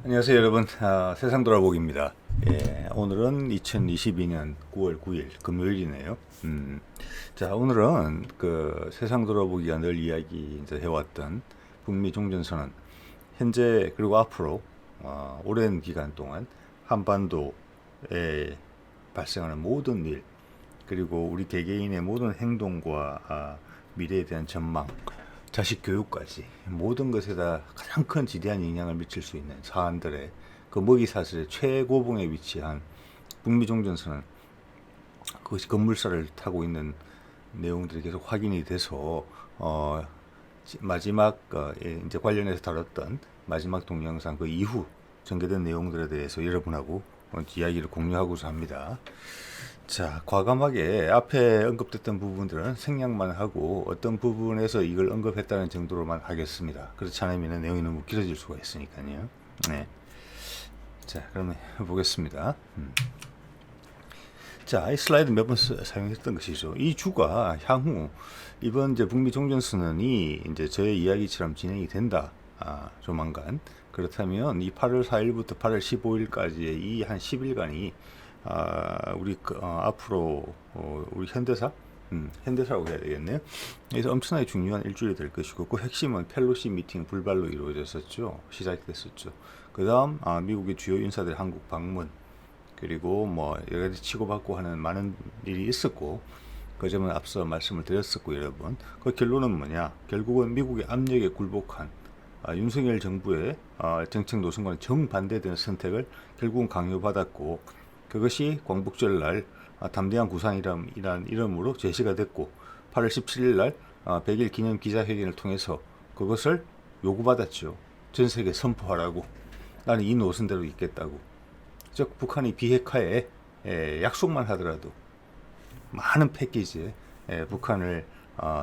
안녕하세요 여러분. 세상 돌아보기입니다. 오늘은 2022년 9월 9일 금요일이네요. 자, 오늘은 그 세상 돌아보기가 늘 이야기 이제 해왔던 북미 종전선언, 현재 그리고 앞으로 오랜 기간 동안 한반도에 발생하는 모든 일, 그리고 우리 개개인의 모든 행동과 미래에 대한 전망, 자식 교육까지 모든 것에다 가장 큰 지대한 영향을 미칠 수 있는 사안들의 그 먹이사슬의 최고봉에 위치한 북미 종전선언, 그것이 건물사를 타고 있는 내용들이 계속 확인이 돼서 마지막 이제 관련해서 다뤘던 마지막 동영상 그 이후 전개된 내용들에 대해서 여러분하고 이야기를 공유하고자 합니다. 자, 과감하게 앞에 언급됐던 부분들은 생략만 하고 어떤 부분에서 이걸 언급했다는 정도로만 하겠습니다. 그렇지 않으면 내용이 너무 길어질 수가 있으니까요. 네. 자, 그러면 보겠습니다. 자, 이 슬라이드 몇 번 사용했던 것이죠. 이 주가 향후 이번 이제 북미 종전선언이 이제 저의 이야기처럼 진행이 된다. 조만간. 그렇다면 이 8월 4일부터 8월 15일까지의 이 한 10일간이 우리 앞으로 우리 현대사, 현대사라고 해야 되겠네요. 그래서 엄청나게 중요한 일주일이 될 것이고, 그 핵심은 펠로시 미팅 불발로 이루어졌었죠. 시작됐었죠. 그 다음 미국의 주요 인사들 한국 방문, 그리고 뭐 여러 가지 치고받고 하는 많은 일이 있었고, 그 점은 앞서 말씀을 드렸었고, 여러분 그 결론은 뭐냐? 결국은 미국의 압력에 굴복한 윤석열 정부의 정책 노선과는 정반대되는 선택을 결국은 강요받았고, 그것이 광복절날 담대한 구상이라는 이름으로 제시가 됐고, 8월 17일 날 100일 기념 기자회견을 통해서 그것을 요구받았죠. 전 세계 선포하라고. 나는 이 노선대로 있겠다고. 즉 북한이 비핵화에 약속만 하더라도 많은 패키지에 북한을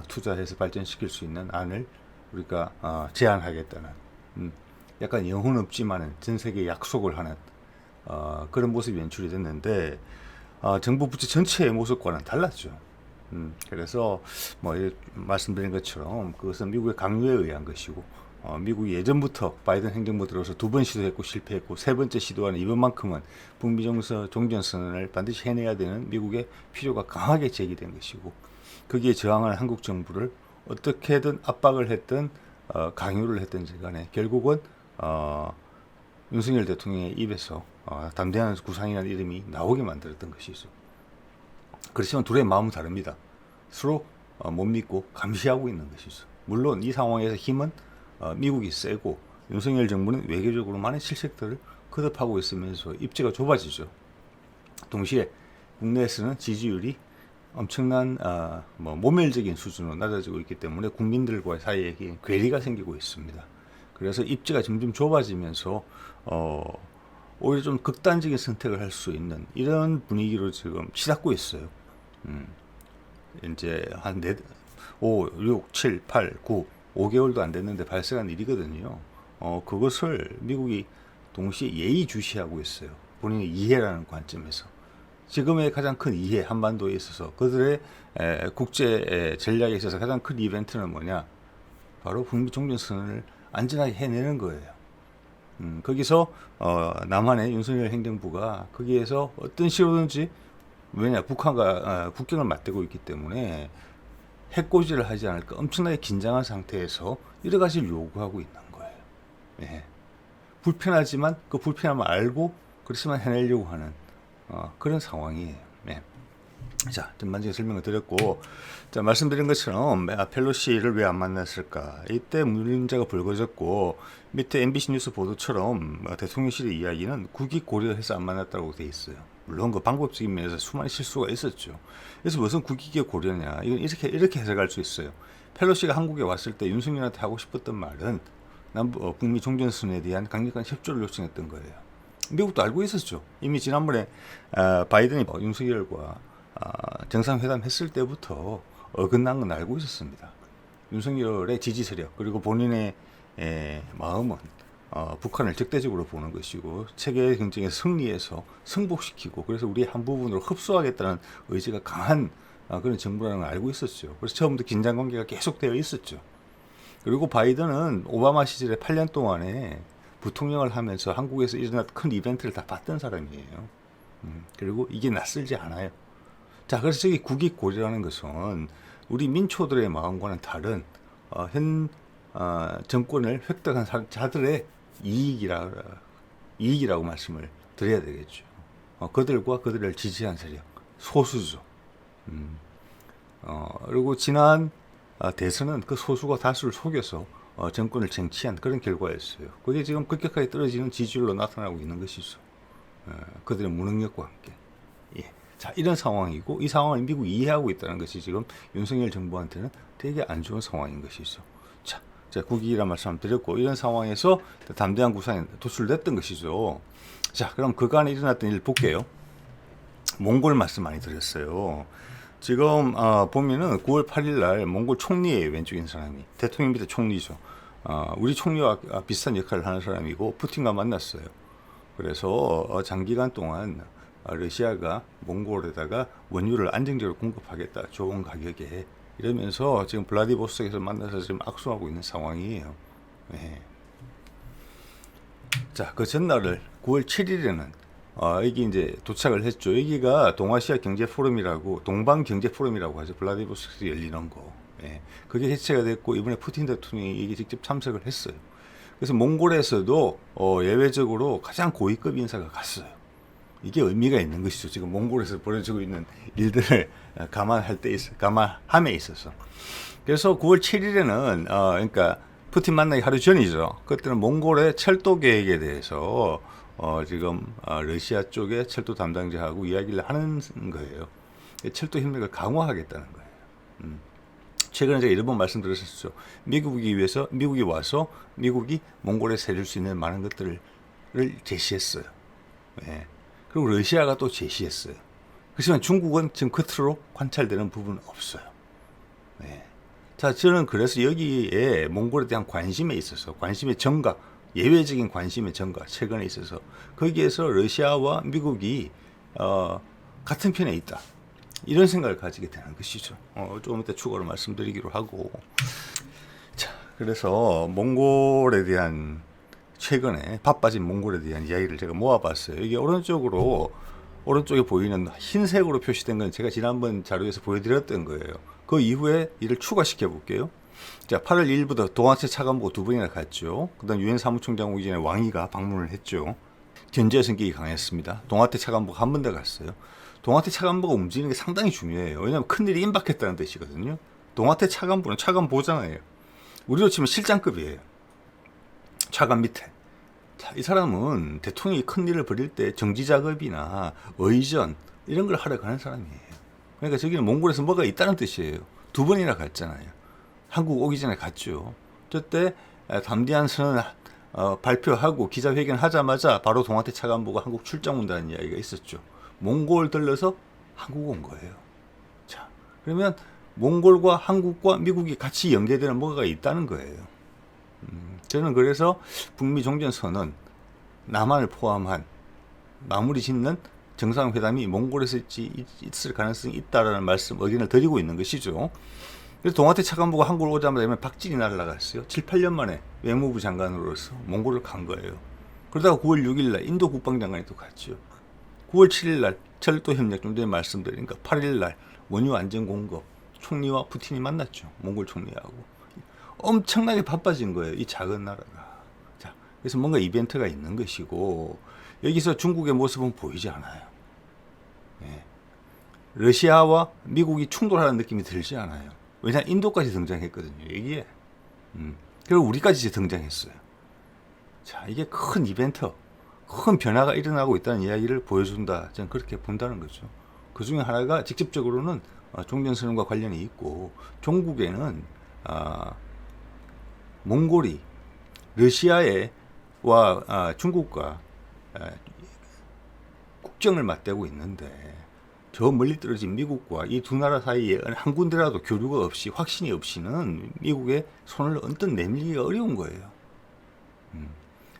투자해서 발전시킬 수 있는 안을 우리가 제안하겠다는, 약간 영혼 없지만은 전 세계에 약속을 하는 그런 모습이 연출이 됐는데, 정부 부처 전체의 모습과는 달랐죠. 그래서 뭐 말씀드린 것처럼 그것은 미국의 강요에 의한 것이고, 미국이 예전부터 바이든 행정부 들어서 두 번 시도했고 실패했고, 세 번째 시도하는 이번만큼은 북미 종전선언을 반드시 해내야 되는 미국의 필요가 강하게 제기된 것이고, 거기에 저항하는 한국 정부를 어떻게든 압박을 했든 강요를 했든지 간에 결국은 윤석열 대통령의 입에서 담대한 구상이라는 이름이 나오게 만들었던 것이죠. 그렇지만 둘의 마음은 다릅니다. 서로 못 믿고 감시하고 있는 것이죠. 물론 이 상황에서 힘은 미국이 세고, 윤석열 정부는 외교적으로 많은 실책들을 거듭하고 있으면서 입지가 좁아지죠. 동시에 국내에서는 지지율이 엄청난 모멸적인 수준으로 낮아지고 있기 때문에 국민들과 사이에 괴리가 생기고 있습니다. 그래서 입지가 점점 좁아지면서 오히려 좀 극단적인 선택을 할 수 있는 이런 분위기로 지금 치닫고 있어요. 이제 한 5, 6, 7, 8, 9, 5개월도 안 됐는데 발생한 일이거든요. 그것을 미국이 동시에 예의주시하고 있어요. 본인의 이해라는 관점에서. 지금의 가장 큰 이해, 한반도에 있어서 그들의 국제 전략에 있어서 가장 큰 이벤트는 뭐냐? 바로 북미 종전선언을 안전하게 해내는 거예요. 거기서 남한의 윤석열 행정부가 거기에서 어떤 식으로든지, 왜냐, 북한과 국경을 맞대고 있기 때문에 해코지를 하지 않을까 엄청나게 긴장한 상태에서 여러 가지를 요구하고 있는 거예요. 예. 불편하지만 그 불편함을 알고 그렇지만 해내려고 하는 그런 상황이에요. 예. 자, 전반적인 설명을 드렸고, 자, 말씀드린 것처럼 펠로시를 왜 안 만났을까? 이때 문제가 불거졌고, 밑에 MBC 뉴스 보도처럼 대통령실의 이야기는 국익 고려해서 안 만났다고 돼 있어요. 물론 그 방법적인 면에서 수많은 실수가 있었죠. 그래서 무슨 국익의 고려냐? 이건 이렇게 해석할 수 있어요. 펠로시가 한국에 왔을 때 윤석열한테 하고 싶었던 말은 북미 종전선언에 대한 강력한 협조를 요청했던 거예요. 미국도 알고 있었죠. 이미 지난번에 바이든이 윤석열과 정상회담 했을 때부터 어긋난 건 알고 있었습니다. 윤석열의 지지 세력, 그리고 본인의 마음은 북한을 적대적으로 보는 것이고, 체계 경쟁에서 승리해서 승복시키고, 그래서 우리의 한 부분으로 흡수하겠다는 의지가 강한 그런 정부라는 걸 알고 있었죠. 그래서 처음부터 긴장 관계가 계속되어 있었죠. 그리고 바이든은 오바마 시절에 8년 동안에 부통령을 하면서 한국에서 일어난 큰 이벤트를 다 봤던 사람이에요. 그리고 이게 낯설지 않아요. 자, 그래서 저기 국익고리라는 것은 우리 민초들의 마음과는 다른 현 정권을 획득한 자들의 이익이라고 말씀을 드려야 되겠죠. 그들과 그들을 지지한 세력, 소수죠. 그리고 지난 대선은 그 소수가 다수를 속여서 정권을 쟁취한 그런 결과였어요. 그게 지금 급격하게 떨어지는 지지율로 나타나고 있는 것이죠. 그들의 무능력과 함께. 예. 자, 이런 상황이고 이 상황을 미국이 이해하고 있다는 것이 지금 윤석열 정부한테는 되게 안 좋은 상황인 것이죠. 자, 제가 국익이란 말씀 드렸고 이런 상황에서 담대한 구상이 도출됐던 것이죠. 자, 그럼 그간에 일어났던 일을 볼게요. 몽골 말씀 많이 드렸어요. 지금 보면은 9월 8일 날 몽골 총리예요. 왼쪽에 있는 사람이. 대통령 밑에 총리죠. 우리 총리와 비슷한 역할을 하는 사람이고 푸틴과 만났어요. 그래서 장기간 동안 러시아가 몽골에다가 원유를 안정적으로 공급하겠다. 좋은 가격에. 이러면서 지금 블라디보스톡에서 만나서 지금 악수하고 있는 상황이에요. 네. 자, 그 전날을 9월 7일에는 여기 이제 도착을 했죠. 여기가 동아시아 경제 포럼이라고 동방 경제 포럼이라고 하죠. 블라디보스톡에서 열리는 거. 예. 그게 개최가 됐고 이번에 푸틴 대통령이 여기 직접 참석을 했어요. 그래서 몽골에서도 예외적으로 가장 고위급 인사가 갔어요. 이게 의미가 있는 것이죠. 지금 몽골에서 벌어지고 있는 일들을 감안함에 있어서. 그래서 9월 7일에는 그러니까 푸틴 만나기 하루 전이죠. 그때는 몽골의 철도 계획에 대해서 지금 러시아 쪽의 철도 담당자하고 이야기를 하는 거예요. 철도 협력을 강화하겠다는 거예요. 최근에 제가 여러 번 말씀드렸었죠. 미국이 와서 미국이 몽골에 세울 수 있는 많은 것들을 제시했어요. 네. 그리고 러시아가 또 제시했어요. 그렇지만 중국은 지금 겉으로 관찰되는 부분은 없어요. 네. 자, 저는 그래서 여기에 몽골에 대한 관심에 있어서 관심의 증가, 예외적인 관심의 증가 최근에 있어서 거기에서 러시아와 미국이 같은 편에 있다. 이런 생각을 가지게 되는 것이죠. 조금 이따 추가로 말씀드리기로 하고. 자, 그래서 몽골에 대한 최근에 바빠진 몽골에 대한 이야기를 제가 모아봤어요. 이게 오른쪽에 보이는 흰색으로 표시된 건 제가 지난번 자료에서 보여드렸던 거예요. 그 이후에 이를 추가시켜 볼게요. 자, 8월 1일부터 동아태 차관보고 2번이나 갔죠. 그 다음 유엔 사무총장 오기 전에 왕이가 방문을 했죠. 견제 성격이 강했습니다. 동아태 차관보가 한 번 더 갔어요. 동아태 차관보가 움직이는 게 상당히 중요해요. 왜냐하면 큰일이 임박했다는 뜻이거든요. 동아태 차관보는 차관보잖아요. 우리로 치면 실장급이에요. 차관 밑에. 자, 이 사람은 대통령이 큰일을 벌일 때 정지작업이나 의전 이런 걸 하러 가는 사람이에요. 그러니까 저기는 몽골에서 뭐가 있다는 뜻이에요. 2번이나 갔잖아요. 한국 오기 전에 갔죠. 저때 담대한 선언 발표하고 기자회견 하자마자 바로 동아태 차관보가 한국 출장 온다는 이야기가 있었죠. 몽골 들러서 한국 온 거예요. 자, 그러면 몽골과 한국과 미국이 같이 연계되는 뭐가 있다는 거예요. 저는 그래서 북미 종전선언 남한을 포함한 마무리 짓는 정상회담이 몽골에서 있을 가능성이 있다라는 말씀 의견을 드리고 있는 것이죠. 그래서 동아태 차관보가 한국을 오자마자 박진이 날아갔어요. 7, 8년 만에 외무부 장관으로서 몽골을 간 거예요. 그러다가 9월 6일 날 인도 국방장관이 또 갔죠. 9월 7일 날 철도 협력 좀 전에 말씀드리니까 8일 날 원유 안전 공급 총리와 푸틴이 만났죠. 몽골 총리하고. 엄청나게 바빠진 거예요. 이 작은 나라가. 자, 그래서 뭔가 이벤트가 있는 것이고 여기서 중국의 모습은 보이지 않아요. 네. 러시아와 미국이 충돌하는 느낌이 들지 않아요. 왜냐하면 인도까지 등장했거든요. 여기에. 그리고 우리까지 등장했어요. 자, 이게 큰 이벤트, 큰 변화가 일어나고 있다는 이야기를 보여준다. 저는 그렇게 본다는 거죠. 그 중에 하나가 직접적으로는 종전선언과 관련이 있고 종국에는 몽골이 러시아와 중국과 국정을 맞대고 있는데 저 멀리 떨어진 미국과 이 두 나라 사이에 한 군데라도 교류가 없이 확신이 없이는 미국의 손을 언뜻 내밀기가 어려운 거예요.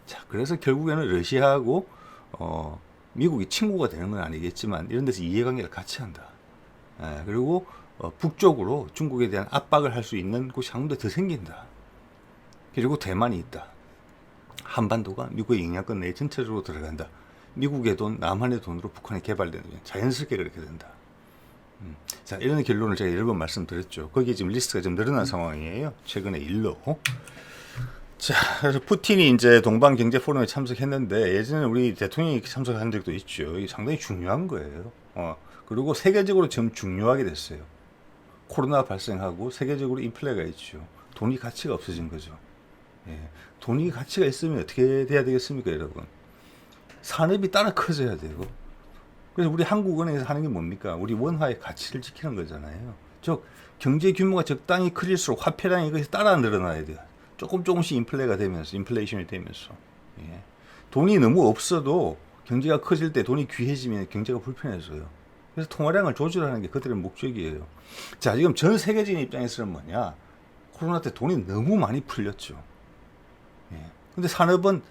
자, 그래서 결국에는 러시아하고 미국이 친구가 되는 건 아니겠지만 이런 데서 이해관계를 같이 한다. 그리고 북쪽으로 중국에 대한 압박을 할 수 있는 곳이 한 군데 더 생긴다. 그리고 대만이 있다. 한반도가 미국의 영향권 내에 전체적으로 들어간다. 미국의 돈, 남한의 돈으로 북한이 개발되는 자연스럽게 그렇게 된다. 자, 이런 결론을 제가 여러 번 말씀드렸죠. 거기에 지금 리스트가 좀 늘어난 상황이에요. 최근에 일로. 자, 그래서 푸틴이 이제 동방 경제 포럼에 참석했는데 예전에 우리 대통령이 참석한 적도 있죠. 이게 상당히 중요한 거예요. 그리고 세계적으로 좀 중요하게 됐어요. 코로나 발생하고 세계적으로 인플레가 있죠. 돈이 가치가 없어진 거죠. 예. 돈이 가치가 있으면 어떻게 돼야 되겠습니까, 여러분? 산업이 따라 커져야 되고. 그래서 우리 한국은행에서 하는 게 뭡니까? 우리 원화의 가치를 지키는 거잖아요. 즉 경제 규모가 적당히 커질수록 화폐량이 이것이 따라 늘어나야 돼요. 조금씩 인플레가 되면서, 인플레이션이 되면서. 예. 돈이 너무 없어도 경제가 커질 때 돈이 귀해지면 경제가 불편해져요. 그래서 통화량을 조절하는 게 그들의 목적이에요. 자, 지금 전 세계적인 입장에서는 뭐냐? 코로나 때 돈이 너무 많이 풀렸죠. 예. 근데 산업은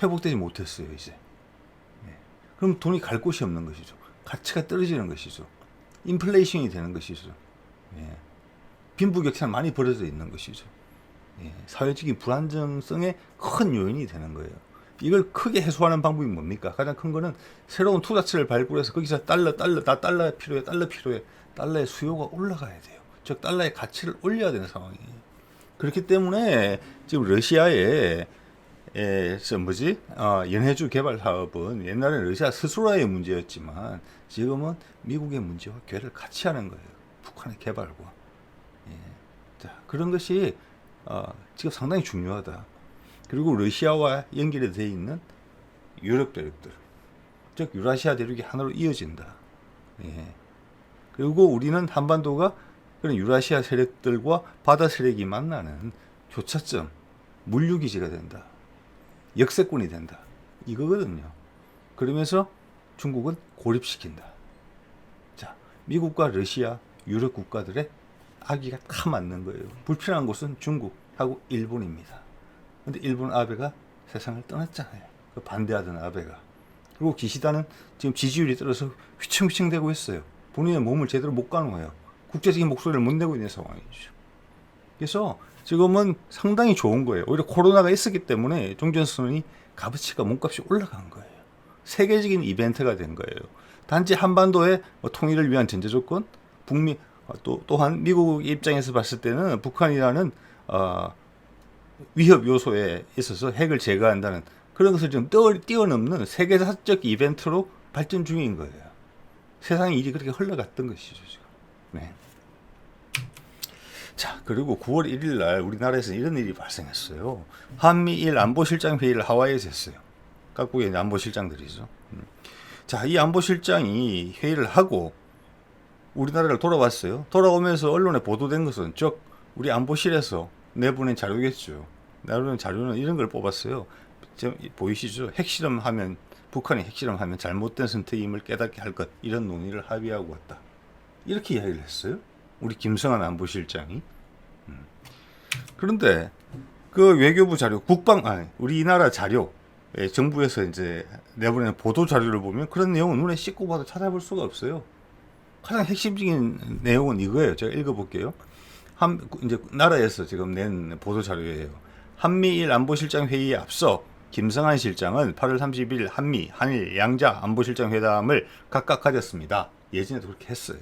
회복되지 못했어요, 이제. 예. 그럼 돈이 갈 곳이 없는 것이죠. 가치가 떨어지는 것이죠. 인플레이션이 되는 것이죠. 예. 빈부격차는 많이 벌어져 있는 것이죠. 예. 사회적인 불안정성의 큰 요인이 되는 거예요. 이걸 크게 해소하는 방법이 뭡니까? 가장 큰 거는 새로운 투자처를 발굴해서 거기서 달러 필요해, 달러의 수요가 올라가야 돼요. 즉 달러의 가치를 올려야 되는 상황이에요. 그렇기 때문에 지금 러시아의 연해주 개발 사업은 옛날에는 러시아 스스로의 문제였지만 지금은 미국의 문제와 궤를 같이 하는 거예요. 북한의 개발과. 예. 자, 그런 것이 지금 상당히 중요하다. 그리고 러시아와 연결이 되어 있는 유럽 대륙들, 즉 유라시아 대륙이 하나로 이어진다. 예. 그리고 우리는 한반도가 그런 유라시아 세력들과 바다 세력이 만나는 교차점, 물류기지가 된다. 역세권이 된다. 이거거든요. 그러면서 중국은 고립시킨다. 자, 미국과 러시아, 유럽 국가들의 아기가 다 맞는 거예요. 불필요한 곳은 중국하고 일본입니다. 근데 일본 아베가 세상을 떠났잖아요. 그 반대하던 아베가. 그리고 기시다는 지금 지지율이 떨어서 휘청휘청대고 있어요. 본인의 몸을 제대로 못 가누어요. 국제적인 목소리를 못 내고 있는 상황이죠. 그래서 지금은 상당히 좋은 거예요. 오히려 코로나가 있었기 때문에 종전선언이 값어치가 몸값이 올라간 거예요. 세계적인 이벤트가 된 거예요. 단지 한반도의 통일을 위한 전제 조건, 북미 또한 미국 입장에서 봤을 때는 북한이라는 위협 요소에 있어서 핵을 제거한다는 그런 것을 좀 뛰어넘는 세계사적 이벤트로 발전 중인 거예요. 세상의 일이 그렇게 흘러갔던 것이죠, 지금. 네. 자, 그리고 9월 1일 날 우리나라에서 이런 일이 발생했어요. 한미일 안보실장 회의를 하와이에서 했어요. 각국의 안보실장들이죠. 자, 이 안보실장이 회의를 하고 우리나라를 돌아왔어요. 돌아오면서 언론에 보도된 것은 즉 우리 안보실에서 내보낸 자료겠죠. 내보낸 자료는 이런 걸 뽑았어요. 지금 보이시죠? 핵실험하면 북한이 핵실험하면 잘못된 선택임을 깨닫게 할 것, 이런 논의를 합의하고 왔다. 이렇게 이야기를 했어요. 우리 김성한 안보실장이. 그런데 그 외교부 자료, 우리나라 자료, 정부에서 이제 내보내는 보도 자료를 보면 그런 내용은 눈에 씻고 봐도 찾아볼 수가 없어요. 가장 핵심적인 내용은 이거예요. 제가 읽어볼게요. 이제 나라에서 지금 낸 보도 자료예요. 한미일 안보실장 회의에 앞서 김성한 실장은 8월 30일 한일 양자 안보실장 회담을 각각 가졌습니다. 예전에도 그렇게 했어요.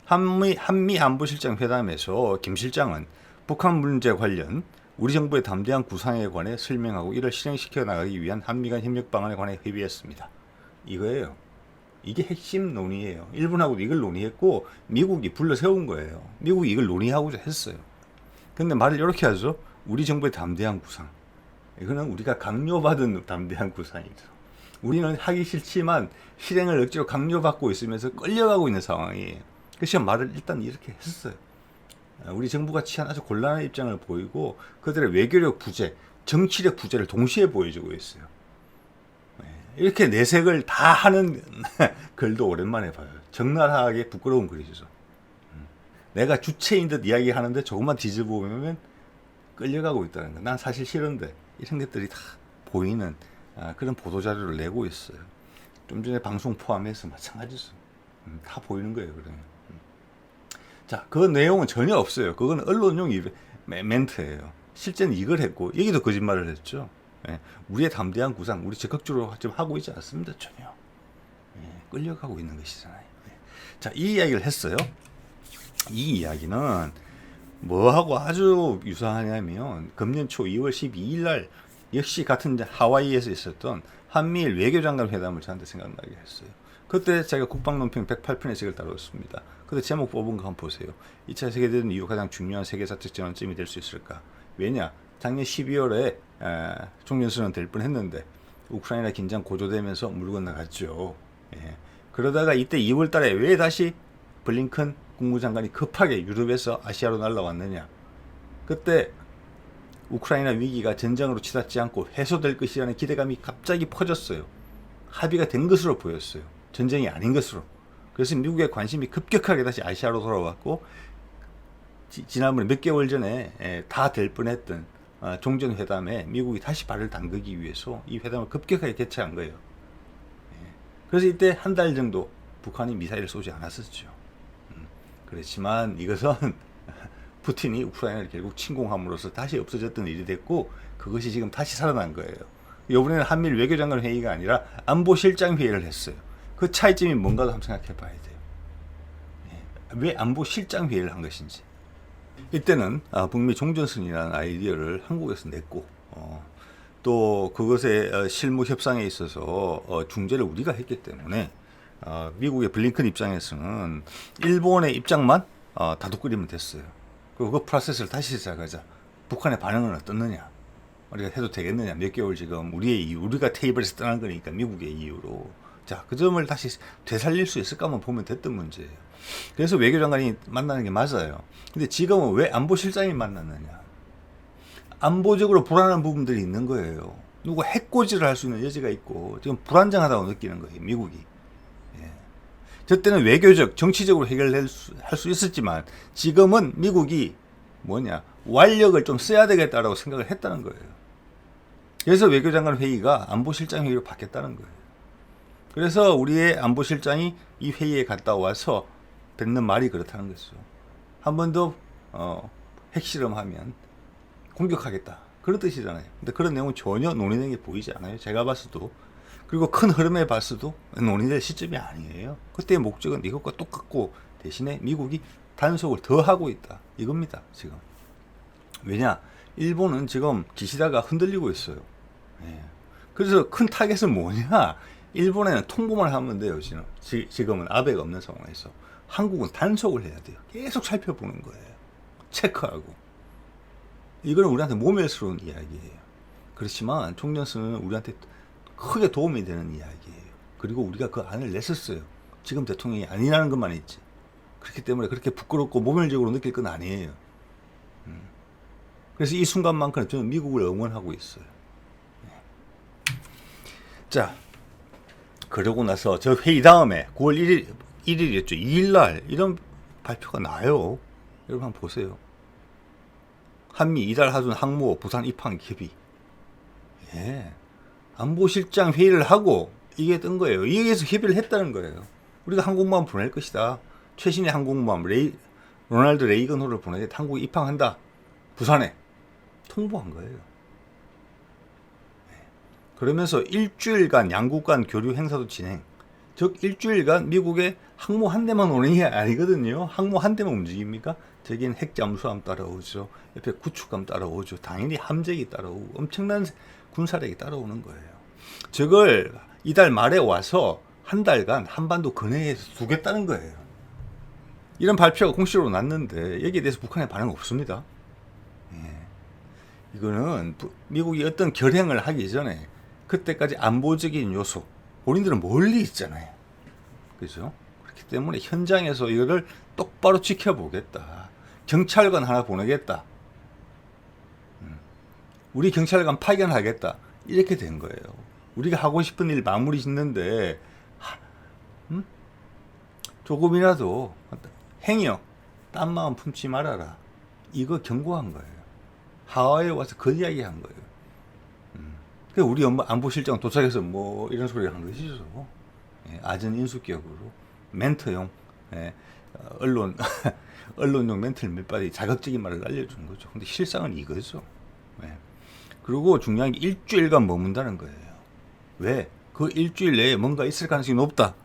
한미 안보실장 회담에서 김 실장은 북한 문제 관련 우리 정부의 담대한 구상에 관해 설명하고 이를 실행시켜 나가기 위한 한미 간 협력 방안에 관해 협의했습니다. 이거예요. 이게 핵심 논의예요. 일본하고도 이걸 논의했고 미국이 불러 세운 거예요. 미국이 이걸 논의하고자 했어요. 근데 말을 이렇게 하죠. 우리 정부의 담대한 구상. 이거는 우리가 강요받은 담대한 구상이죠. 우리는 하기 싫지만 실행을 억지로 강요받고 있으면서 끌려가고 있는 상황이에요. 그래서 말을 일단 이렇게 했어요. 우리 정부가 취한 아주 곤란한 입장을 보이고 그들의 외교력 부재, 정치력 부재를 동시에 보여주고 있어요. 이렇게 내색을 다 하는 글도 오랜만에 봐요. 적나라하게 부끄러운 글이죠. 내가 주체인 듯 이야기하는데 조금만 뒤집어보면 끌려가고 있다는 거. 난 사실 싫은데 이런 것들이 다 보이는 그런 보도자료를 내고 있어요. 좀 전에 방송 포함해서 마찬가지죠. 다 보이는 거예요. 그러면. 자, 그 내용은 전혀 없어요. 그건 언론용 멘트예요. 실제는 이걸 했고 여기도 거짓말을 했죠. 예, 우리의 담대한 구상, 우리 적극적으로 지금 하고 있지 않습니다. 전혀. 예, 끌려가고 있는 것이잖아요. 예. 자, 이 이야기를 했어요. 이 이야기는 뭐하고 아주 유사하냐면 금년 초 2월 12일 날 역시 같은 하와이에서 있었던 한미일 외교장관 회담을 저한테 생각나게 했어요. 그때 제가 국방논평 108편의 책을 다뤘습니다. 그때 제목 뽑은 거 한번 보세요. 2차 세계대전 이후 가장 중요한 세계사적 전환점이 될 수 있을까? 왜냐? 작년 12월에 종전선언 될 뻔했는데 우크라이나 긴장 고조되면서 물 건너갔죠. 예. 그러다가 이때 2월 달에 왜 다시 블링컨 국무장관이 급하게 유럽에서 아시아로 날아왔느냐? 그때 우크라이나 위기가 전쟁으로 치닫지 않고 해소될 것이라는 기대감이 갑자기 퍼졌어요. 합의가 된 것으로 보였어요. 전쟁이 아닌 것으로. 그래서 미국의 관심이 급격하게 다시 아시아로 돌아왔고 지난번에 몇 개월 전에 다 될 뻔했던 종전회담에 미국이 다시 발을 담그기 위해서 이 회담을 급격하게 개최한 거예요. 그래서 이때 한 달 정도 북한이 미사일을 쏘지 않았었죠. 그렇지만 이것은 푸틴이 우크라이나를 결국 침공함으로써 다시 없어졌던 일이 됐고 그것이 지금 다시 살아난 거예요. 이번에는 한미일 외교장관 회의가 아니라 안보실장 회의를 했어요. 그 차이점이 뭔가도 한번 생각해 봐야 돼요. 왜 안보실장 회의를 한 것인지. 이때는 북미 종전선이라는 아이디어를 한국에서 냈고 또 그것의 실무 협상에 있어서 중재를 우리가 했기 때문에 미국의 블링컨 입장에서는 일본의 입장만 다독거리면 됐어요. 그리고 그 프로세스를 다시 시작하자. 북한의 반응은 어떻느냐? 우리가 해도 되겠느냐? 몇 개월 지금 우리의 이유, 우리가 테이블에서 떠난 거니까 미국의 이유로. 자, 그 점을 다시 되살릴 수 있을까만 보면 됐던 문제예요. 그래서 외교장관이 만나는 게 맞아요. 근데 지금은 왜 안보실장이 만났느냐? 안보적으로 불안한 부분들이 있는 거예요. 누구 해코지를 할 수 있는 여지가 있고 지금 불안정하다고 느끼는 거예요, 미국이. 저 때는 외교적, 정치적으로 해결할 수 있었지만 지금은 미국이 완력을 좀 써야 되겠다라고 생각을 했다는 거예요. 그래서 외교장관 회의가 안보실장 회의로 바뀌었다는 거예요. 그래서 우리의 안보실장이 이 회의에 갔다 와서 뱉는 말이 그렇다는 거죠. 한 번 더 핵실험하면 공격하겠다. 그런 뜻이잖아요. 근데 그런 내용은 전혀 논의된 게 보이지 않아요. 제가 봤어도. 그리고 큰 흐름에 봤어도 논의될 시점이 아니에요. 그때의 목적은 이것과 똑같고 대신에 미국이 단속을 더 하고 있다. 이겁니다. 지금. 왜냐? 일본은 지금 기시다가 흔들리고 있어요. 그래서 큰 타겟은 뭐냐? 일본에는 통보만 하면 돼요. 지금은 아베가 없는 상황에서. 한국은 단속을 해야 돼요. 계속 살펴보는 거예요. 체크하고. 이거는 우리한테 모멸스러운 이야기예요. 그렇지만 총련선은 우리한테 크게 도움이 되는 이야기예요. 그리고 우리가 그 안을 냈었어요. 지금 대통령이 아니라는 것만 있지. 그렇기 때문에 그렇게 부끄럽고 모멸적으로 느낄 건 아니에요. 그래서 이 순간만큼 저는 미국을 응원하고 있어요. 자, 그러고 나서 저 회의 다음에 9월 1일이었죠. 2일날 이런 발표가 나요. 여러분 한번 보세요. 한미 이달 하순 항모 부산 입항 협의. 안보실장 회의를 하고 이게 뜬 거예요. 여기에서 협의를 했다는 거예요. 우리가 항공모함 보낼 것이다. 최신의 항공모함 로널드 레이건호를 보내겠다. 한국에 입항한다. 부산에 통보한 거예요. 그러면서 일주일간 양국 간 교류 행사도 진행. 즉 일주일간 미국의 항모 한 대만 오는 게 아니거든요. 항모 한 대만 움직입니까? 저긴 핵잠수함 따라오죠. 옆에 구축함 따라오죠. 당연히 함재기 따라오고 엄청난 군사력이 따라오는 거예요. 저걸 이달 말에 와서 한 달간 한반도 근해에서 두겠다는 거예요. 이런 발표가 공식으로 났는데 여기에 대해서 북한의 반응 없습니다. 이거는 미국이 어떤 결행을 하기 전에 그때까지 안보적인 요소 본인들은 멀리 있잖아요. 그죠? 그렇기 때문에 현장에서 이거를 똑바로 지켜보겠다. 경찰관 하나 보내겠다. 우리 경찰관 파견하겠다. 이렇게 된 거예요. 우리가 하고 싶은 일 마무리 짓는데 조금이라도 행여 딴 마음 품지 말아라. 이거 경고한 거예요. 하와이에 와서 그 이야기 한 거예요. 우리 안보실장 도착해서 뭐 이런 소리를 한 것이죠. 아전 인수격으로 멘트용 언론용 멘트를 몇 마디 자극적인 말을 알려준 거죠. 근데 실상은 이거죠. 그리고 중요한 게 일주일간 머문다는 거예요. 왜? 그 일주일 내에 뭔가 있을 가능성이 높다.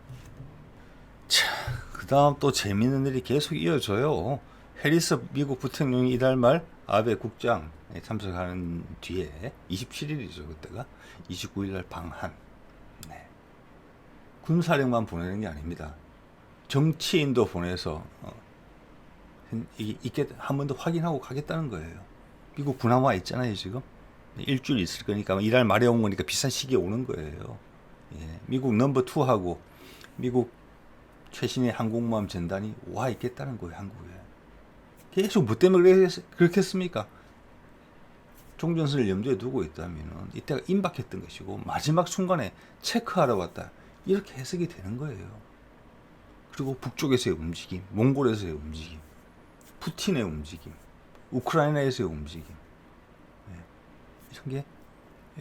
자, 그 다음 또 재밌는 일이 계속 이어져요. 해리스 미국 부통령이 이달 말 아베 국장에 참석하는 뒤에 27일이죠. 그때가 29일 날 방한. 네. 군사력만 보내는 게 아닙니다. 정치인도 보내서 이게 한 번 더 확인하고 가겠다는 거예요. 미국 군함 와 있잖아요 지금. 일주일 있을 거니까 이달 말에 온 거니까 비슷한 시기에 오는 거예요. 예. 미국 넘버 2하고 미국 최신의 항공모함 전단이 와 있겠다는 거예요 한국에. 계속 뭐 때문에 그렇겠습니까? 종전선을 염두에 두고 있다면 이때가 임박했던 것이고 마지막 순간에 체크하러 왔다 이렇게 해석이 되는 거예요. 그리고 북쪽에서의 움직임, 몽골에서의 움직임, 푸틴의 움직임, 우크라이나에서의 움직임, 이런 게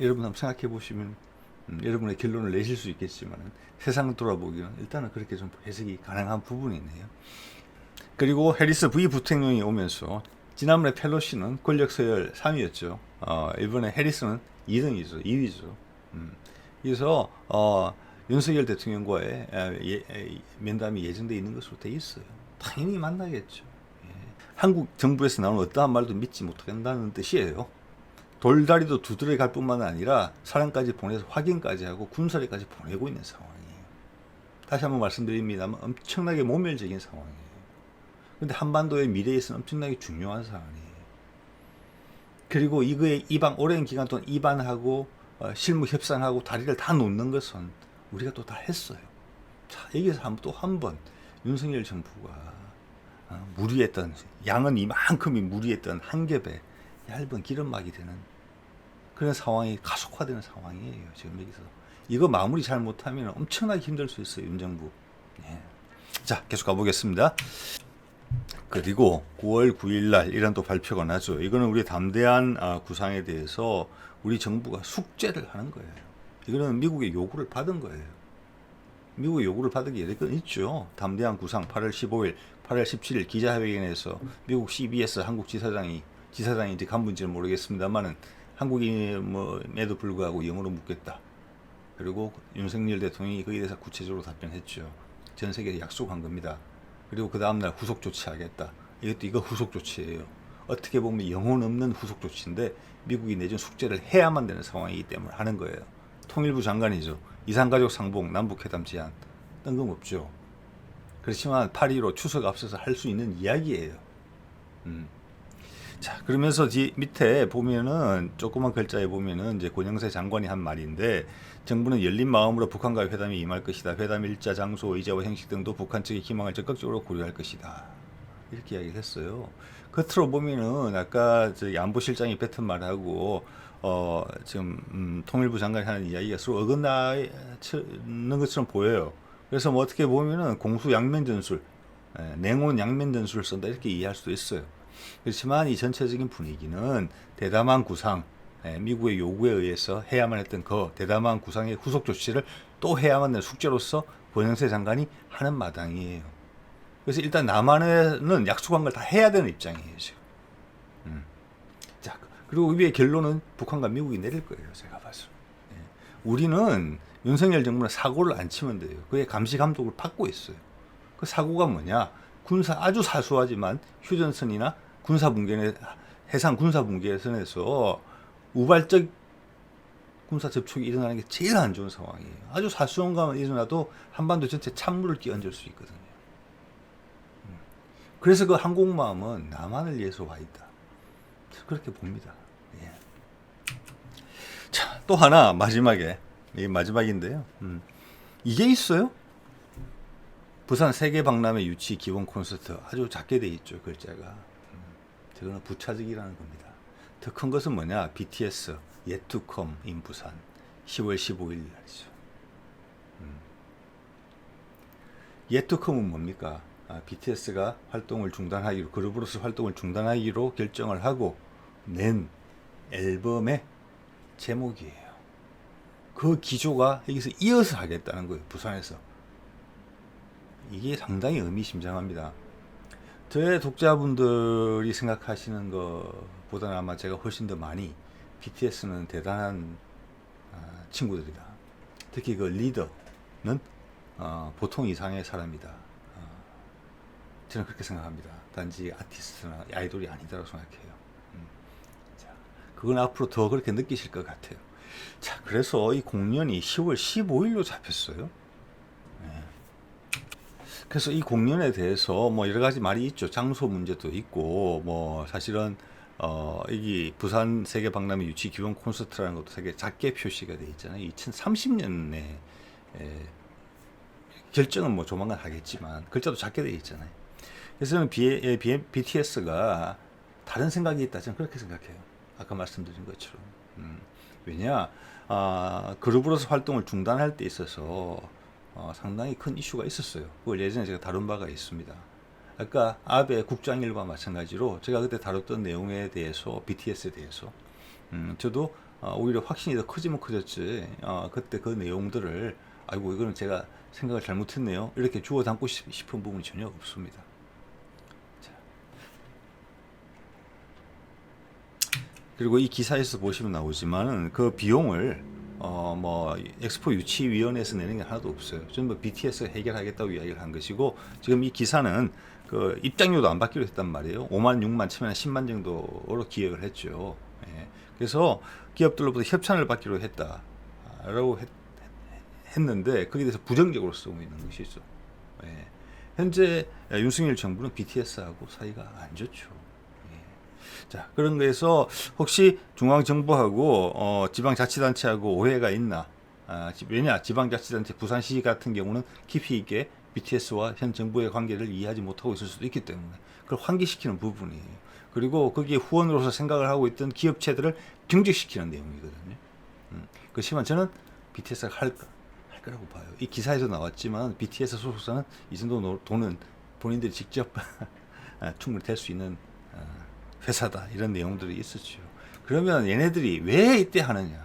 여러분 한번 생각해 보시면 여러분의 결론을 내실 수 있겠지만 세상을 돌아보기는 일단은 그렇게 좀 해석이 가능한 부분이 있네요. 그리고 해리스 V 부통령이 오면서 지난번에 펠로시는 권력 서열 3위였죠. 이번에 해리스는 2등이죠. 2위죠. 그래서 윤석열 대통령과의 면담이 예정되어 있는 것으로 되어 있어요. 당연히 만나겠죠. 예. 한국 정부에서 나오는 어떠한 말도 믿지 못한다는 뜻이에요. 돌다리도 두드려 갈 뿐만 아니라 사람까지 보내서 확인까지 하고 군사력까지 보내고 있는 상황이에요. 다시 한번 말씀드립니다만 엄청나게 모멸적인 상황이에요. 근데 한반도의 미래에서는 엄청나게 중요한 상황이에요. 그리고 이거에 오랜 기간 동안 입안하고 실무 협상하고 다리를 다 놓는 것은 우리가 또 다 했어요. 자, 여기서 또 한 번 윤석열 정부가 무리했던 양은 이만큼이 무리했던 한 겹에 얇은 기름막이 되는 그런 상황이 가속화되는 상황이에요. 지금 여기서 이거 마무리 잘 못하면 엄청나게 힘들 수 있어요. 윤 정부. 예. 자, 계속 가보겠습니다. 그리고 9월 9일 날 이런 또 발표가 나죠. 이거는 우리 담대한 구상에 대해서 우리 정부가 숙제를 하는 거예요. 이거는 미국의 요구를 받은 거예요. 미국의 요구를 받은 게 여러 건 있죠. 담대한 구상 8월 15일, 8월 17일 기자회견에서 미국 CBS 한국 지사장인지 간부인지는 모르겠습니다만은 한국인에도 불구하고 영어로 묻겠다. 그리고 윤석열 대통령이 거기에 대해서 구체적으로 답변했죠. 전 세계에 약속한 겁니다. 그리고 그 다음날 후속 조치하겠다. 이거 후속 조치예요. 어떻게 보면 영혼 없는 후속 조치인데 미국이 내준 숙제를 해야만 되는 상황이기 때문에 하는 거예요. 통일부 장관이죠. 이산가족 상봉 남북회담 제안 뜬금없죠. 그렇지만 8.15 추석 앞서서 할 수 있는 이야기예요. 자, 그러면서 밑에 보면은 조그만 글자에 보면은 이제 권영세 장관이 한 말인데 정부는 열린 마음으로 북한과의 회담에 임할 것이다. 회담 일자, 장소, 의제와 형식 등도 북한 측의 희망을 적극적으로 고려할 것이다. 이렇게 이야기를 했어요. 겉으로 보면은 아까 안보실장이 뱉은 말하고 지금 통일부 장관이 하는 이야기가 서로 어긋나는 것처럼 보여요. 그래서 뭐 어떻게 보면은 공수 양면 전술, 냉온 양면 전술을 쓴다 이렇게 이해할 수도 있어요. 그렇지만 이 전체적인 분위기는 대담한 구상, 미국의 요구에 의해서 해야만 했던 그 대담한 구상의 후속 조치를 또 해야만 하는 숙제로서 권영세 장관이 하는 마당이에요. 그래서 일단 남한에는 약속한 걸 다 해야 되는 입장이에요 지금. 자, 그리고 위의 결론은 북한과 미국이 내릴 거예요 제가 봐서. 우리는 윤석열 정부는 사고를 안 치면 돼요. 그의 감시 감독을 받고 있어요. 그 사고가 뭐냐? 아주 사소하지만 휴전선이나 해상 군사분계선에서 우발적 군사 접촉이 일어나는 게 제일 안 좋은 상황이에요. 아주 사소한 것만 일어나도 한반도 전체 찬물을 끼얹을 수 있거든요. 그래서 그 항공모함은 남한을 위해서 와 있다. 그렇게 봅니다. 예. 자, 또 하나 이게 마지막인데요. 이게 있어요? 부산 세계박람회 유치 기본 콘서트 아주 작게 돼 있죠 글자가. 저거는 부차적이라는 겁니다. 더 큰 것은 뭐냐? BTS Yet to Come in 부산 10월 15일 날이죠. Yet to Come은 뭡니까? BTS가 그룹으로서 활동을 중단하기로 결정을 하고 낸 앨범의 제목이에요. 그 기조가 여기서 이어서 하겠다는 거예요. 부산에서. 이게 상당히 의미심장합니다. 저의 독자분들이 생각하시는 것보다는 아마 제가 훨씬 더 많이 BTS는 대단한 친구들이다. 특히 그 리더는 보통 이상의 사람이다. 저는 그렇게 생각합니다. 단지 아티스트나 아이돌이 아니다라고 생각해요. 자, 그건 앞으로 더 그렇게 느끼실 것 같아요. 자, 그래서 이 공연이 10월 15일로 잡혔어요. 네. 그래서 이 공연에 대해서 뭐 여러 가지 말이 있죠. 장소 문제도 있고, 뭐 사실은 이게 부산 세계박람회 유치 기원 콘서트라는 것도 되게 작게 표시가 돼 있잖아요. 2030년에 결정은 뭐 조만간 하겠지만 글자도 작게 돼 있잖아요. 그래서 저는 BTS가 다른 생각이 있다. 저는 그렇게 생각해요. 아까 말씀드린 것처럼. 왜냐, 그룹으로서 활동을 중단할 때 있어서 상당히 큰 이슈가 있었어요. 그걸 예전에 제가 다룬 바가 있습니다. 아까 아베 국장일과 마찬가지로 제가 그때 다뤘던 내용에 대해서 BTS에 대해서 저도 오히려 확신이 더 커지면 커졌지 그때 그 내용들을 아이고 이거는 제가 생각을 잘못했네요 이렇게 주워 담고 싶은 부분이 전혀 없습니다. 자. 그리고 이 기사에서 보시면 나오지만은 그 비용을 뭐 엑스포 유치위원회에서 내는 게 하나도 없어요. 전부 BTS가 해결하겠다고 이야기를 한 것이고 지금 이 기사는 그 입장료도 안 받기로 했단 말이에요. 5만, 6만, 7만, 10만 정도로 기획을 했죠. 예. 그래서 기업들로부터 협찬을 받기로 했다라고 했는데 거기에 대해서 부정적으로 쓰고 있는 것이죠. 예. 현재 윤석열 정부는 BTS하고 사이가 안 좋죠. 자, 그런 거에서 혹시 중앙정부하고 지방자치단체하고 오해가 있나? 왜냐, 지방자치단체 부산시 같은 경우는 깊이 있게 BTS와 현 정부의 관계를 이해하지 못하고 있을 수도 있기 때문에 그걸 환기시키는 부분이에요. 그리고 거기에 후원으로서 생각을 하고 있던 기업체들을 경직시키는 내용이거든요. 그렇지만 저는 BTS가 할 거라고 봐요. 이 기사에도 나왔지만 BTS 소속사는 이 정도 돈은 본인들이 직접 충분히 될 수 있는 회사다 이런 내용들이 있었죠. 그러면 얘네들이 왜 이때 하느냐?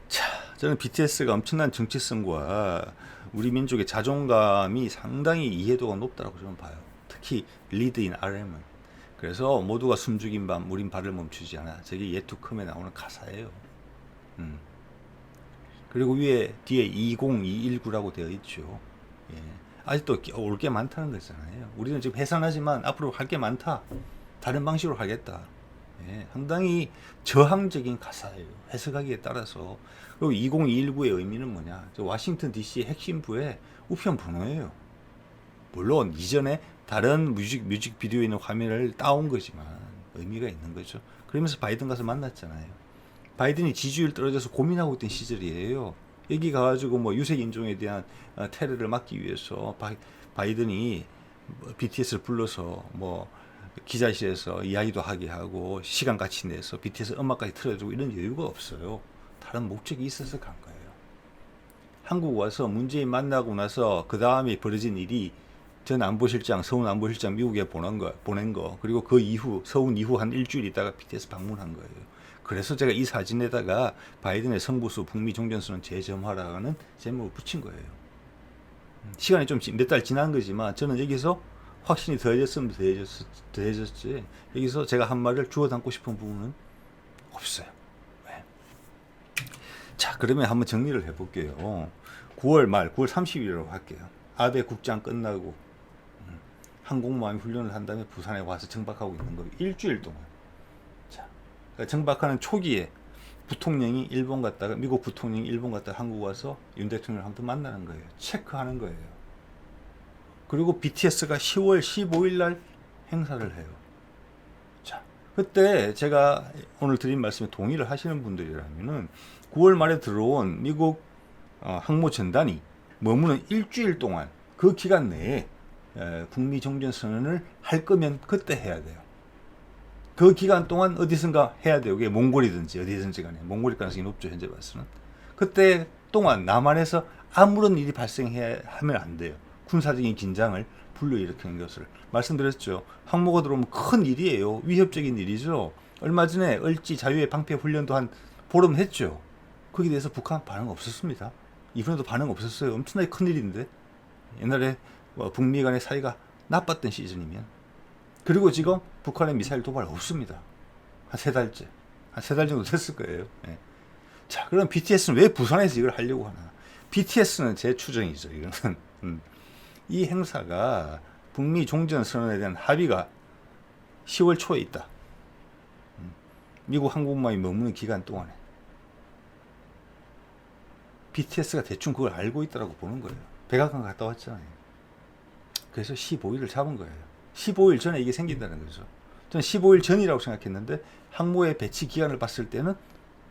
자, 저는 BTS가 엄청난 정체성과 우리 민족의 자존감이 상당히 이해도가 높다고 저는 봐요. 특히 리드인 RM은. 그래서 모두가 숨죽인 밤 우린 발을 멈추지 않아. 저게 예투컴에 나오는 가사예요. 그리고 뒤에 20219라고 되어 있죠. 예. 아직도 올 게 많다는 거잖아요. 우리는 지금 해산하지만 앞으로 할 게 많다. 다른 방식으로 하겠다. 예, 상당히 저항적인 가사예요. 해석하기에 따라서. 그리고 20219의 의미는 뭐냐? 워싱턴 DC의 핵심부의 우편 번호예요. 물론 이전에 다른 뮤직비디오에 있는 화면을 따온 거지만 의미가 있는 거죠. 그러면서 바이든 가서 만났잖아요. 바이든이 지지율 떨어져서 고민하고 있던 시절이에요. 여기 가가지고 뭐 유색 인종에 대한 테러를 막기 위해서 바이든이 BTS를 불러서 뭐 기자실에서 이야기도 하게 하고 시간 같이 내서 BTS 음악까지 틀어주고 이런 여유가 없어요. 다른 목적이 있어서 간 거예요. 한국 와서 문재인 만나고 나서 그 다음에 벌어진 일이 전 안보실장, 서훈 안보실장 미국에 보낸 거 그리고 그 이후 서훈 이후 한 일주일 있다가 BTS 방문한 거예요. 그래서 제가 이 사진에다가 바이든의 성부수 북미 종전선언 재점화라는 제목을 붙인 거예요. 시간이 좀 몇 달 지난 거지만 저는 여기서 확신이 더해졌으면 더해졌지 여기서 제가 한 말을 주워 담고 싶은 부분은 없어요. 네. 자, 그러면 한번 정리를 해볼게요. 9월 말 9월 30일이라고 할게요. 아베 국장 끝나고 항공모함 훈련을 한 다음에 부산에 와서 정박하고 있는 거예요. 일주일 동안. 정박하는 초기에 부통령이 일본 갔다가 미국 부통령이 일본 갔다가 한국 와서 윤 대통령을 한번 만나는 거예요. 체크하는 거예요. 그리고 BTS가 10월 15일 날 행사를 해요. 자, 그때 제가 오늘 드린 말씀에 동의를 하시는 분들이라면은 9월 말에 들어온 미국 항모 전단이 머무는 일주일 동안 그 기간 내에 북미 종전선언을 할 거면 그때 해야 돼요. 그 기간 동안 어디선가 해야 돼요. 그게 몽골이든지 어디든지 간에 몽골일 가능성이 높죠. 현재 봐서는. 그때 동안 남한에서 아무런 일이 발생하면 안 돼요. 군사적인 긴장을 불러일으키는 것을 말씀드렸죠. 항모가 들어오면 큰 일이에요. 위협적인 일이죠. 얼마 전에 을지 자유의 방패 훈련도 한 보름 했죠. 거기에 대해서 북한 반응 없었습니다. 이번에도 반응 없었어요. 엄청나게 큰 일인데 옛날에 북미 간의 사이가 나빴던 시즌이면. 그리고 지금 북한의 미사일 도발 없습니다. 한 3달째. 한 3달 정도 됐을 거예요. 예. 자, 그럼 BTS는 왜 부산에서 이걸 하려고 하나? BTS는 제 추정이죠. 이거는 이 행사가 북미 종전 선언에 대한 합의가 10월 초에 있다. 미국 항공모함이 머무는 기간 동안에 BTS가 대충 그걸 알고 있다라고 보는 거예요. 백악관 갔다 왔잖아요. 그래서 15일을 잡은 거예요. 15일 전에 이게 생긴다는 거죠. 저는 15일 전이라고 생각했는데 항모의 배치 기간을 봤을 때는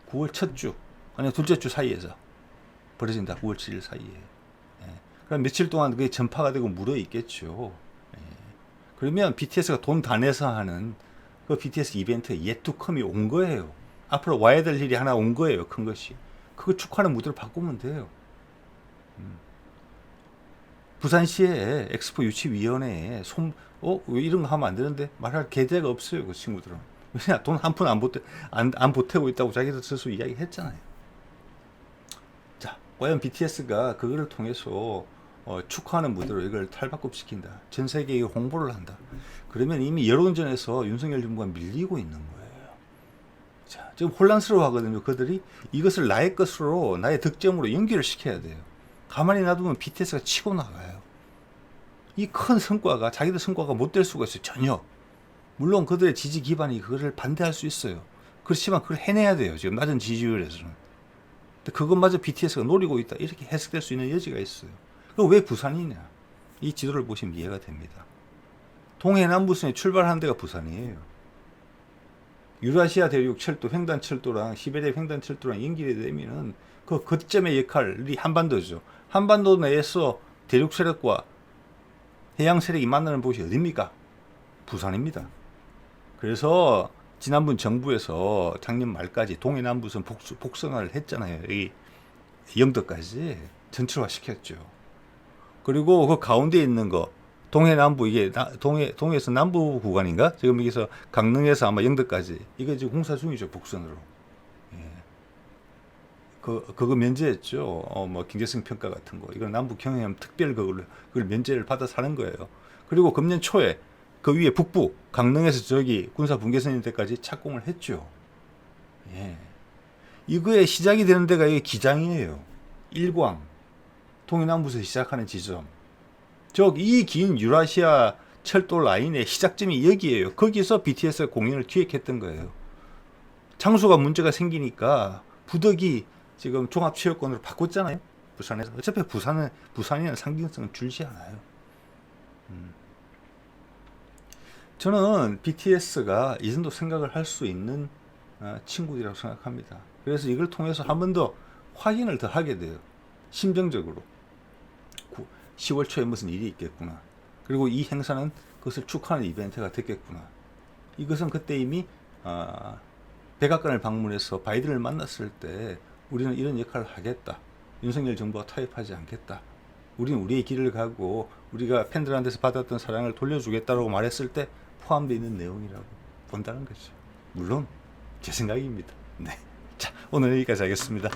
9월 첫 주, 아니 둘째 주 사이에서 벌어진다. 9월 7일 사이에. 예. 그럼 며칠 동안 그게 전파가 되고 물어 있겠죠. 예. 그러면 BTS가 돈 다 내서 하는 그 BTS 이벤트 yet to come이 온 거예요. 앞으로 와야 될 일이 하나 온 거예요. 큰 것이. 그거 축하하는 무대로 바꾸면 돼요. 부산시에 엑스포 유치위원회에 왜 이런 거 하면 안 되는데 말할 계제가 없어요. 그 친구들은. 왜냐, 돈 한 푼 안 보태고 있다고 자기들 스스로 이야기했잖아요. 자, 과연 BTS가 그거를 통해서 축하하는 무대로 이걸 탈바꿈시킨다. 전 세계에 홍보를 한다. 그러면 이미 여론전에서 윤석열 정부가 밀리고 있는 거예요. 자, 지금 혼란스러워 하거든요. 그들이 이것을 나의 것으로, 나의 득점으로 연결을 시켜야 돼요. 가만히 놔두면 BTS가 치고 나가요. 이 큰 성과가, 자기들 성과가 못 될 수가 있어요. 전혀. 물론 그들의 지지 기반이 그것을 반대할 수 있어요. 그렇지만 그걸 해내야 돼요. 지금 낮은 지지율에서는. 근데 그것마저 BTS가 노리고 있다. 이렇게 해석될 수 있는 여지가 있어요. 그럼 왜 부산이냐? 이 지도를 보시면 이해가 됩니다. 동해남부선이 출발하는 데가 부산이에요. 유라시아 대륙 철도, 횡단 철도랑 시베리아 횡단 철도랑 연결이 되면은 그 거점의 역할이 한반도죠. 한반도 내에서 대륙 세력과 해양 세력이 만나는 곳이 어디입니까? 부산입니다. 그래서 지난번 정부에서 작년 말까지 동해남부선 복선화를 했잖아요. 이 영덕까지 전철화 시켰죠. 그리고 그 가운데 있는 거 동해남부, 이게 동해에서 남부 구간인가? 지금 여기서 강릉에서 아마 영덕까지 이거 지금 공사 중이죠. 복선으로. 예. 그거 면제했죠. 뭐 경제성 평가 같은 거. 이건 남북 경협 특별 그걸 면제를 받아서 하는 거예요. 그리고 금년 초에 그 위에 북부 강릉에서 저기 군사 분계선 때까지 착공을 했죠. 예. 이거의 시작이 되는 데가 이게 기장이에요. 일광 동해남부에서 시작하는 지점. 이 긴 유라시아 철도 라인의 시작점이 여기에요. 거기서 BTS가 공연을 기획했던 거예요. 장소가 문제가 생기니까 부덕이 지금 종합체육관으로 바꿨잖아요. 부산에서. 어차피 부산이는 상징성은 줄지 않아요. 저는 BTS가 이 정도 생각을 할 수 있는 친구들이라고 생각합니다. 그래서 이걸 통해서 한 번 더 확인을 더 하게 돼요. 심정적으로. 10월 초에 무슨 일이 있겠구나. 그리고 이 행사는 그것을 축하하는 이벤트가 됐겠구나. 이것은 그때 이미 백악관을 방문해서 바이든을 만났을 때 우리는 이런 역할을 하겠다. 윤석열 정부와 타협하지 않겠다. 우리는 우리의 길을 가고 우리가 팬들한테서 받았던 사랑을 돌려주겠다라고 말했을 때 포함되어 있는 내용이라고 본다는 거죠. 물론 제 생각입니다. 네. 자, 오늘 여기까지 하겠습니다.